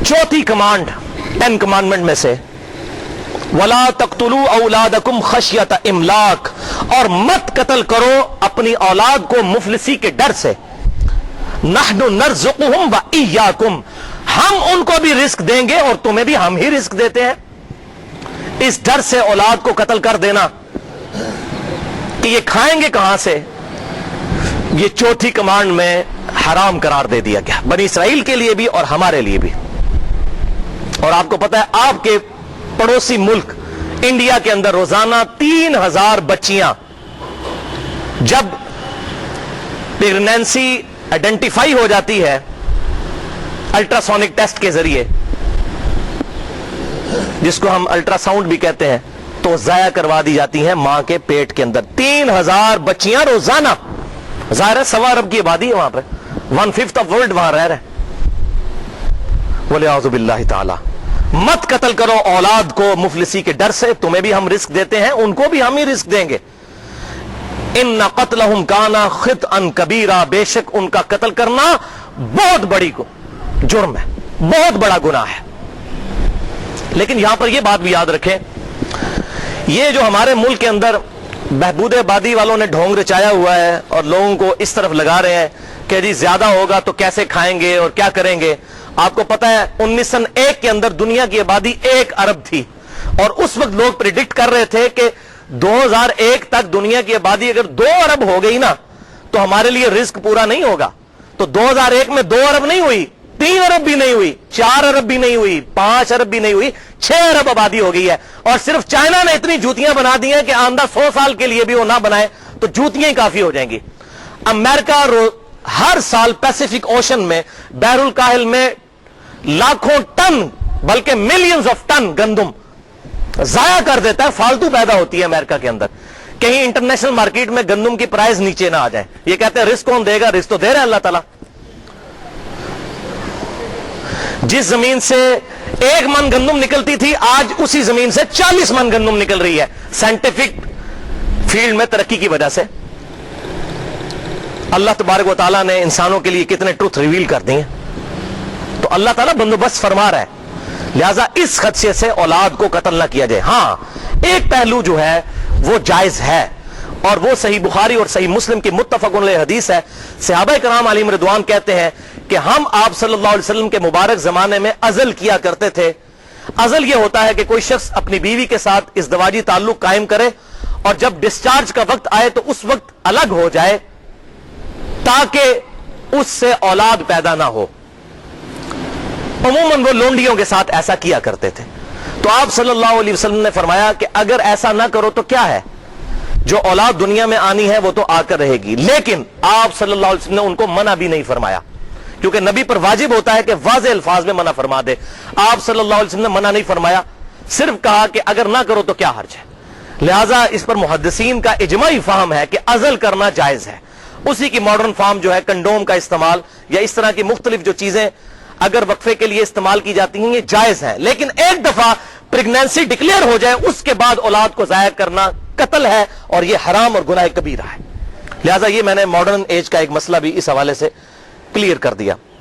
चौथी command 10 commandment में से, वला तक्तुलू औलादकुम खशियत इमलाक, और मत कत्ल करो अपनी औलाद को मुफलिसी के डर से। नहनु नर्जुकुहुम व इय्याकुम, हम उनको भी रिस्क देंगे और तुम्हें भी हम ही रिस्क देते हैं। इस डर से औलाद को कत्ल कर देना कि ये खाएंगे कहां से, ये चौथी कमांड में हराम करार दे दिया गया, बनी इसराइल के लिए भी और हमारे लिए भी। और आपको पता है आपके पड़ोसी मुल्क इंडिया के अंदर रोजाना 3000 बच्चियां जब प्रेगनेंसी आइडेंटिफाई हो जाती है अल्ट्रासोनिक टेस्ट के जरिए, जिसको हम अल्ट्रासाउंड भी कहते हैं, तो जाया करवा दी जाती हैं मां के पेट के अंदर। 3000 बच्चियां रोजाना। जाहिर है 1.25 अरब की आबादी है वहां पर, 1/5 ऑफ वर्ल्ड वहां रह रहे। बोले आउज़ु बिल्लाहि ताला, मत कत्ल करो औलाद को मुफलिसी के डर से, तुम्हें भी हम रिस्क देते हैं, उनको भी हम ही रिस्क देंगे। इन्ना कत्लहुम काना खितअन कबीरा, बेशक उनका कत्ल करना बहुत बड़ी जुर्म है, बहुत बड़ा गुनाह है। लेकिन यहां पर यह बात भी याद रखें, ये जो हमारे मुल्क के अंदर बहबूद आबादी वालों ने ढोंग रचाया हुआ है और लोगों को इस तरफ लगा रहे हैं कि जी ज्यादा होगा तो कैसे खाएंगे और क्या करेंगे। आपको पता है 1901 के अंदर दुनिया की आबादी 1 अरब थी, और उस वक्त लोग प्रिडिक्ट कर रहे थे कि 2001 तक दुनिया की आबादी अगर 2 अरब हो गई ना तो हमारे लिए रिस्क पूरा नहीं होगा। तो 2001 में 2 अरब नहीं हुई, 3 अरब भी नहीं हुई, 4 अरब भी नहीं हुई, 5 अरब भी नहीं हुई, 6 अरब आबादी हो गई है। और सिर्फ चाइना ने इतनी जूतियां बना दी हैं कि आंदा 100 साल के लिए भी वो ना बनाए तो जूतियां ही काफी हो जाएंगी। अमेरिका हर साल पैसिफिक ओशन में बहरुल काहिल में लाखों टन बल्कि मिलियंस ऑफ टन गंदम जाया कर देता है, फालतू पैदा होती है अमेरिका के अंदर। कहीं इंटरनेशनल मार्केट में गंदम की प्राइस नीचे ना आ जाए। ये कहते हैं रिस्क कौन देगा, रिस्क तो दे रहा है अल्लाह ताला। जिस जमीन से 1 मन गंदम निकलती थी, आज उसी जमीन से 40 मन गंदम निकल रही है, साइंटिफिक फील्ड में तरक्की की वजह से। अल्लाह तबारक व तआला ने इंसानों के लिए कितने ट्रुथ रिवील कर दिए, तो अल्लाह ताला बंदोबस्त फरमा रहा है। लिहाजा इस खदशे से औलाद को कत्ल ना किया जाए। हां, एक पहलू जो है वो जायज है, और वो सही बुखारी और सही मुस्लिम की मुत्तफक़ुन अलैह हदीस है। सहाबाए किराम अलैहिम रिदवान कहते हैं कि हम आप सल्लल्लाहु अलैहि वसल्लम के मुबारक जमाने में अज़ल किया करते थे। अज़ल ये होता है कि कोई शख्स अपनी बीवी के साथ इज़्दवाजी ताल्लुक कायम करे और जब डिस्चार्ज का वक्त आए तो उस वक्त अलग हो जाए ताकि उससे औलाद पैदा ना हो। अमूमन वो लोंडियों के साथ ऐसा किया करते थे। तो आप सल्लल्लाहु अलैहि वसल्लम ने फरमाया कि अगर ऐसा ना करो तो क्या है, जो औलाद दुनिया में आनी है वो तो आकर रहेगी। लेकिन आप सल्लल्लाहु अलैहि वसल्लम ने उनको मना भी नहीं फरमाया, क्योंकि नबी पर वाजिब होता है कि वाज़े अल्फाज में मना फरमा दे। आप सल्लल्लाहु अलैहि वसल्लम ने मना नहीं फरमाया, सिर्फ कहा कि अगर ना करो तो क्या हर्ज है। लिहाजा इस पर मुहद्दिसीन का इजमाई फाहम है कि अज़ल करना जायज है। उसी की मॉडर्न फॉर्म जो है कंडोम का इस्तेमाल या इस तरह की मुख्तलिफ जो चीजें अगर वक्फे के लिए इस्तेमाल की जाती हैं ये जायज है। लेकिन एक दफा प्रेगनेंसी डिक्लेयर हो जाए उसके बाद औलाद को जाया करना कत्ल है और यह हराम और गुनाह कबीरा है। लिहाजा ये मैंने मॉडर्न एज का एक मसला भी इस हवाले से क्लियर कर दिया।